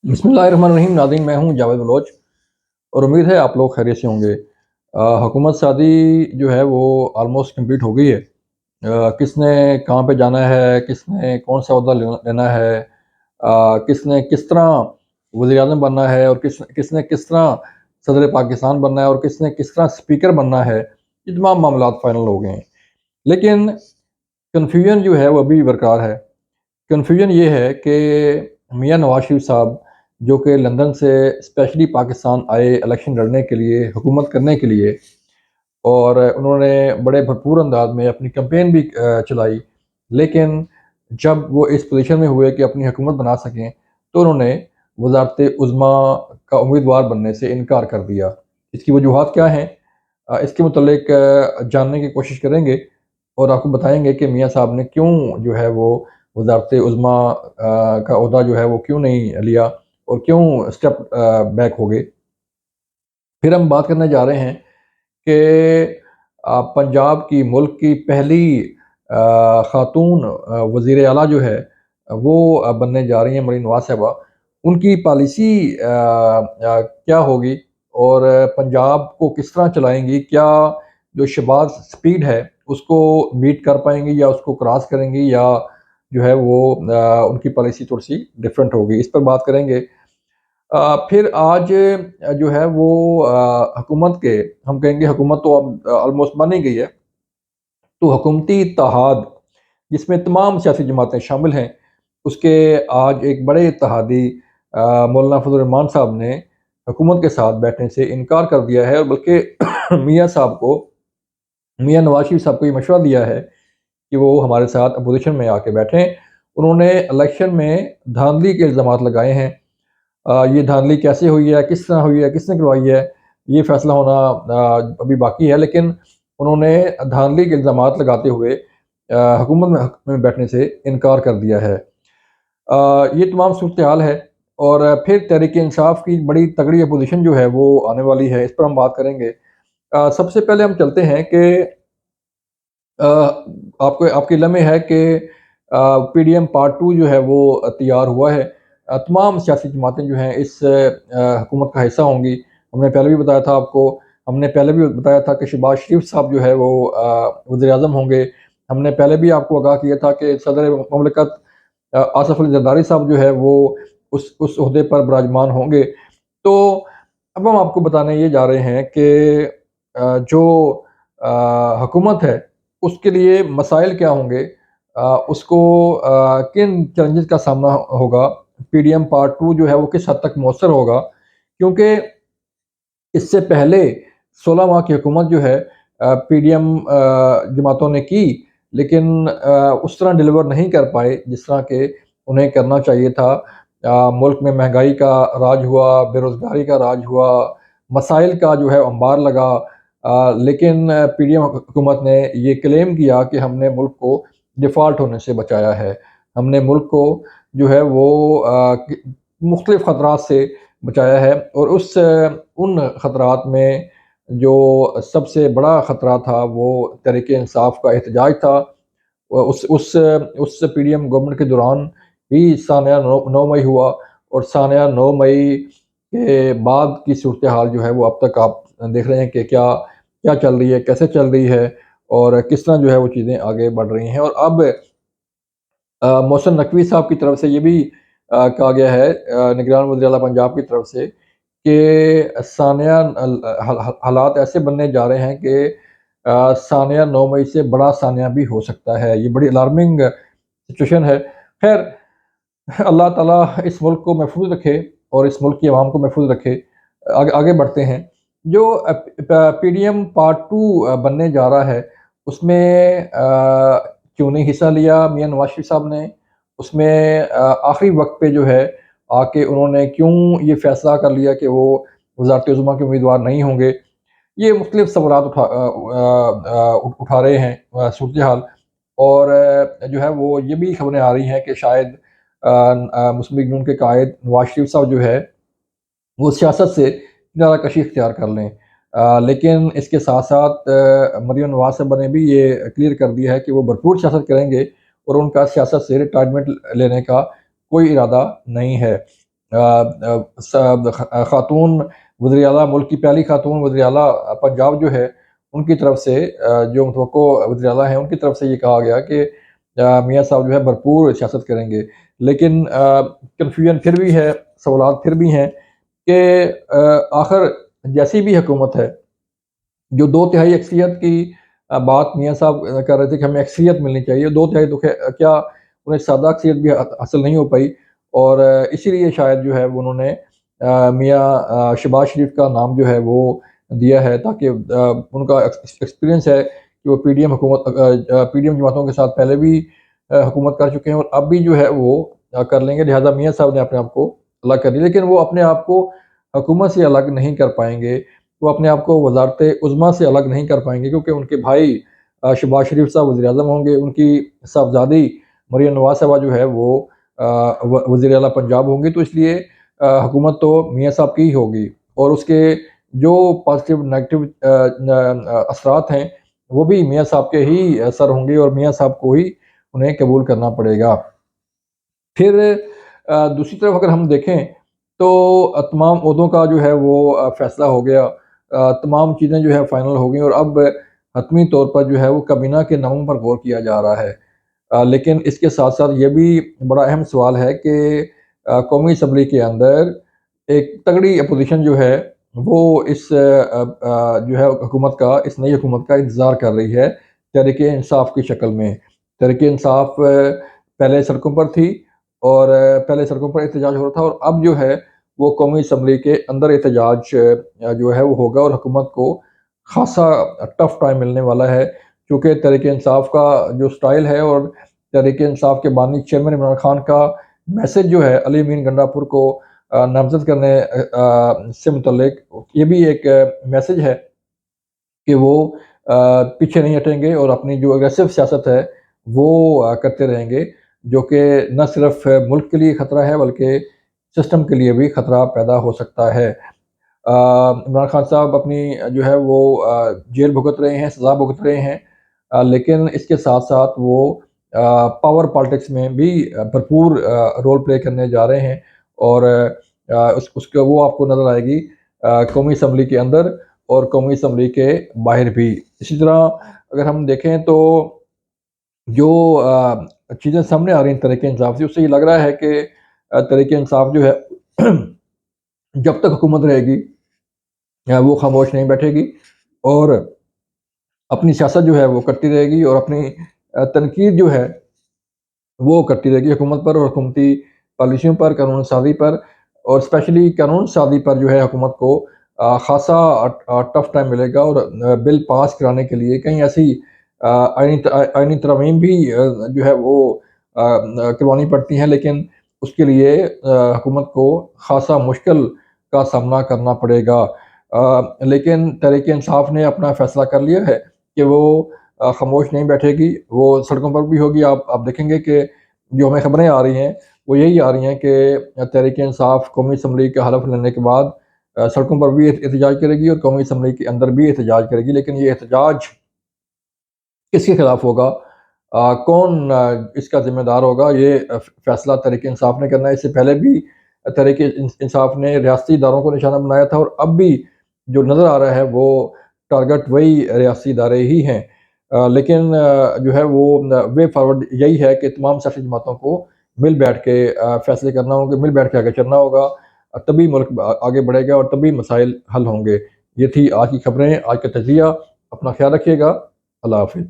बिस्मिल्लाहिर्रहमानिर्रहीम। नाज़रीन, मैं हूं जावेद बलोच और उम्मीद है आप लोग खैरियत से होंगे। हुकूमत सादी जो है वो ऑलमोस्ट कंप्लीट हो गई है। किसने कहाँ पे जाना है, किसने कौन सा ओहदा लेना लेना है, किसने किस तरह वज़ीर-ए-आज़म बनना है और किसने किस तरह सदर पाकिस्तान बनना है और किसने किस तरह स्पीकर बनना है, ये तमाम मामलात फ़ाइनल हो गए हैं। लेकिन कन्फ्यूजन जो है वो अभी भी बरकरार है। कन्फ्यूजन ये है कि मियाँ नवाज शरीफ साहब जो कि लंदन से स्पेशली पाकिस्तान आए इलेक्शन लड़ने के लिए, हुकूमत करने के लिए, और उन्होंने बड़े भरपूर अंदाज में अपनी कैंपेन भी चलाई। लेकिन जब वो इस पोजीशन में हुए कि अपनी हुकूमत बना सकें, तो उन्होंने वज़ारत उज़्मा का उम्मीदवार बनने से इनकार कर दिया। इसकी वजूहात क्या हैं, इसके मुतल्लिक जानने की कोशिश करेंगे और आपको बताएंगे कि मियाँ साहब ने क्यों जो है वो वज़ारत उज़्मा का ओहदा जो है वो क्यों नहीं लिया और क्यों स्टेप बैक हो गए। फिर हम बात करने जा रहे हैं कि पंजाब की मुल्क की पहली ख़ातून वज़ीर आला जो है वो बनने जा रही हैं मरीम नवाज़ साहिबा। उनकी पॉलिसी क्या होगी और पंजाब को किस तरह चलाएँगी? क्या जो शहबाज़ स्पीड है उसको बीट कर पाएँगी या उसको क्रॉस करेंगी, या जो है वो उनकी पॉलिसी थोड़ी-सी डिफरेंट होगी? इस पर बात करेंगे। फिर आज जो है वो हुकूमत के, हम कहेंगे हुकूमत तो अब ऑलमोस्ट बन ही गई है, तो हुकूमती इत्तेहाद जिसमें तमाम सियासी जमातें शामिल हैं, उसके आज एक बड़े इत्तेहादी मौलाना फजल रहमान साहब ने हुकूमत के साथ बैठने से इनकार कर दिया है, और बल्कि मियाँ साहब को, मियाँ नवाज शरीफ साहब को ये मशवरा दिया है कि वो हमारे साथ अपोजिशन में आके बैठें। उन्होंने इलेक्शन में धांधली के इल्ज़ामात लगाए हैं। ये धांधली कैसे हुई है, किस तरह हुई है, किसने करवाई है, ये फैसला होना अभी बाकी है। लेकिन उन्होंने धांधली के इल्ज़ामात लगाते हुए हुकूमत में में बैठने से इनकार कर दिया है। ये तमाम सूरत हाल है। और फिर तहरीक इंसाफ की बड़ी तगड़ी अपोजिशन जो है वो आने वाली है, इस पर हम बात करेंगे। सबसे पहले हम चलते हैं कि आपको आपके इल्म में है कि पीडीएम पार्ट 2 जो है वो तैयार हुआ है। तमाम सियासी जमातें जो हैं इस हुकूमत का हिस्सा होंगी। हमने पहले भी बताया था आपको, हमने पहले भी बताया था कि शहबाज शरीफ साहब जो है वो वज़ीर-ए-आज़म होंगे। हमने पहले भी आपको आगाह किया था कि सदर ममलकत आसिफ अली ज़रदारी साहब जो है वो उस ओहदे पर विराजमान होंगे। तो अब हम आपको बताने ये जा रहे हैं कि जो हुकूमत है उसके लिए मसाइल क्या होंगे, उसको किन चैलेंजेस का सामना होगा, पीडीएम पार्ट 2 जो है वो किस हद तक मौसर होगा, क्योंकि इससे पहले 16 माह की हुकूमत जो है पीडीएम जमातों ने की, लेकिन उस तरह डिलीवर नहीं कर पाए जिस तरह के उन्हें करना चाहिए था। मुल्क में महंगाई का राज हुआ, बेरोज़गारी का राज हुआ, मसाइल का जो है अंबार लगा। लेकिन पीडीएम हुकूमत ने ये क्लेम किया कि हमने मुल्क को डिफ़ॉल्ट होने से बचाया है। हमने मुल्क को जो है वो मुख्तलिफ़ ख़तरात से बचाया है, और उन ख़तरात में जो सबसे बड़ा ख़तरा था वो तहरीक इंसाफ का एहतजाज था। उस पीडीएम गवर्नमेंट के दौरान ही सानया 9 मई हुआ, और सानया 9 मई के बाद की सूरत हाल जो है वो अब तक आप देख रहे हैं कि क्या क्या चल रही है, कैसे चल रही है, और किस तरह जो है वो चीज़ें आगे बढ़ रही हैं। और अब मोहसिन नकवी साहब की तरफ से ये भी कहा गया है, निगरान वज़ीर आला पंजाब की तरफ से, कि सानिया हालात ऐसे बनने जा रहे हैं कि सानिया 9 मई से बड़ा सानिया भी हो सकता है। ये बड़ी अलार्मिंग सिचुएशन है। ख़ैर, अल्लाह ताला इस मुल्क को महफूज़ रखे और इस मुल्क की अवाम को महफूज़ रखे। आगे आगे बढ़ते हैं। जो पीडीएम पार्ट 2 बनने जा रहा है, उसमें क्यों नहीं हिस्सा लिया मियाँ नवाज़ शरीफ साहब ने? उसमें आखिरी वक़्त पे जो है आके उन्होंने क्यों ये फ़ैसला कर लिया कि वो वज़ारत-ए-ज़ुमा के उम्मीदवार नहीं होंगे? ये मुख्तलिफ़ सवालात उठा रहे हैं सूरत हाल। और जो है वो ये भी खबरें आ रही हैं कि शायद मुस्लिम लीग नून के कायद नवाज़ शरीफ साहब जो है वो सियासत से किनारा कशी इख्तियार कर लें। लेकिन इसके साथ-साथ मरीम नवाज़ साहिबा ने भी ये क्लियर कर दिया है कि वो भरपूर सियासत करेंगे और उनका सियासत से रिटायरमेंट लेने का कोई इरादा नहीं है। خاتون وزیر اعلیٰ، ملک کی پہلی خاتون وزیر اعلیٰ پنجاب جو ہے، ان کی طرف سے جو متوقع وزیر اعلیٰ ہیں ان کی طرف سے یہ کہا گیا کہ میاں صاحب جو ہے بھرپور سیاست کریں گے، لیکن کنفیوژن پھر بھی ہے، سوالات پھر بھی ہیں کہ آخر جیسی بھی حکومت ہے، جو دو تہائی اکثریت کی بات میاں صاحب کر رہے تھے کہ ہمیں اکثریت ملنی چاہیے، دو تہائی تو کیا انہیں سادہ اکثریت بھی حاصل نہیں ہو پائی، اور اسی لیے شاید جو ہے وہ انہوں نے میاں شہباز شریف کا نام جو ہے وہ دیا ہے، تاکہ ان کا ایکسپیرینس ہے کہ وہ پی ڈی ایم حکومت پی ڈی ایم جماعتوں کے ساتھ پہلے بھی حکومت کر چکے ہیں اور اب بھی جو ہے وہ کر لیں گے، لہٰذا میاں صاحب نے اپنے آپ کو الگ کر دیا، لیکن وہ اپنے آپ کو حکومت سے الگ نہیں کر پائیں گے، وہ اپنے آپ کو وزارت عظمیٰ سے الگ نہیں کر پائیں گے، کیونکہ ان کے بھائی شہباز شریف صاحب وزیر اعظم ہوں گے، ان کی صاحبزادی مریم نواز صاحبہ جو ہے وہ وزیر اعلیٰ پنجاب ہوں گی، تو اس لیے حکومت تو میاں صاحب کی ہی ہوگی، اور اس کے جو پازیٹیو نیگیٹو اثرات ہیں وہ بھی میاں صاحب کے ہی اثر ہوں گے، اور میاں صاحب کو ہی انہیں قبول کرنا پڑے گا۔ پھر دوسری طرف اگر ہم دیکھیں تو تمام عہدوں کا جو ہے وہ فیصلہ ہو گیا، تمام چیزیں جو ہے فائنل ہو گئی، اور اب حتمی طور پر جو ہے وہ کابینہ کے ناموں پر غور کیا جا رہا ہے، لیکن اس کے ساتھ ساتھ یہ بھی بڑا اہم سوال ہے کہ قومی اسمبلی کے اندر ایک تگڑی اپوزیشن جو ہے وہ اس جو ہے حکومت کا، اس نئی حکومت کا انتظار کر رہی ہے تحریک انصاف کی شکل میں۔ تحریک انصاف پہلے سڑکوں پر تھی، اور پہلے سڑکوں پر احتجاج ہو رہا تھا، اور اب جو ہے وہ قومی اسمبلی کے اندر احتجاج جو ہے وہ ہوگا، اور حکومت کو خاصا ٹف ٹائم ملنے والا ہے، کیونکہ تحریک انصاف کا جو سٹائل ہے اور تحریک انصاف کے بانی چیئرمین عمران خان کا میسج جو ہے علی امین گنڈا پور کو نامزد کرنے سے متعلق، یہ بھی ایک میسج ہے کہ وہ پیچھے نہیں ہٹیں گے اور اپنی جو اگریسو سیاست ہے وہ کرتے رہیں گے، جو کہ نہ صرف ملک کے لیے خطرہ ہے بلکہ سسٹم کے لیے بھی خطرہ پیدا ہو سکتا ہے۔ عمران خان صاحب اپنی جو ہے وہ جیل بھگت رہے ہیں، سزا بھگت رہے ہیں، لیکن اس کے ساتھ ساتھ وہ پاور پالیٹکس میں بھی بھرپور رول پلے کرنے جا رہے ہیں، اور اس کا وہ آپ کو نظر آئے گی قومی اسمبلی کے اندر اور قومی اسمبلی کے باہر بھی۔ اسی طرح اگر ہم دیکھیں تو جو چیزیں سامنے آ رہی ہیں تحریک انصاف سے، اس سے یہ لگ رہا ہے کہ تحریک انصاف جو ہے جب تک حکومت رہے گی وہ خاموش نہیں بیٹھے گی، اور اپنی سیاست جو ہے وہ کرتی رہے گی، اور اپنی تنقید جو ہے وہ کرتی رہے گی حکومت پر اور حکومتی پالیسیوں پر، قانون سازی پر، اور اسپیشلی قانون سازی پر جو ہے حکومت کو خاصا ٹف ٹائم ملے گا، اور بل پاس کرانے کے لیے کہیں ایسی آئینی ترامیم بھی جو ہے وہ کروانی پڑتی ہیں، لیکن اس کے لیے حکومت کو خاصا مشکل کا سامنا کرنا پڑے گا، لیکن تحریک انصاف نے اپنا فیصلہ کر لیا ہے کہ وہ خاموش نہیں بیٹھے گی، وہ سڑکوں پر بھی ہوگی۔ آپ دیکھیں گے کہ جو ہمیں خبریں آ رہی ہیں وہ یہی آ رہی ہیں کہ تحریک انصاف قومی اسمبلی کا حلف لینے کے بعد سڑکوں پر بھی احتجاج کرے گی اور قومی اسمبلی کے اندر بھی احتجاج کرے گی، لیکن یہ احتجاج کس کے خلاف ہوگا، کون اس کا ذمہ دار ہوگا، یہ فیصلہ تحریک انصاف نے کرنا ہے۔ اس سے پہلے بھی تحریک انصاف نے ریاستی اداروں کو نشانہ بنایا تھا، اور اب بھی جو نظر آ رہا ہے وہ ٹارگٹ وہی ریاستی ادارے ہی ہیں، لیکن جو ہے وہ وے فارورڈ یہی ہے کہ تمام سیاسی جماعتوں کو مل بیٹھ کے فیصلے کرنا ہوں گے، مل بیٹھ کے آگے چلنا ہوگا، تبھی ملک آگے بڑھے گا اور تبھی مسائل حل ہوں گے۔ یہ تھی آج کی خبریں، آج کا تجزیہ۔ اپنا خیال رکھیے گا۔ اللہ حافظ۔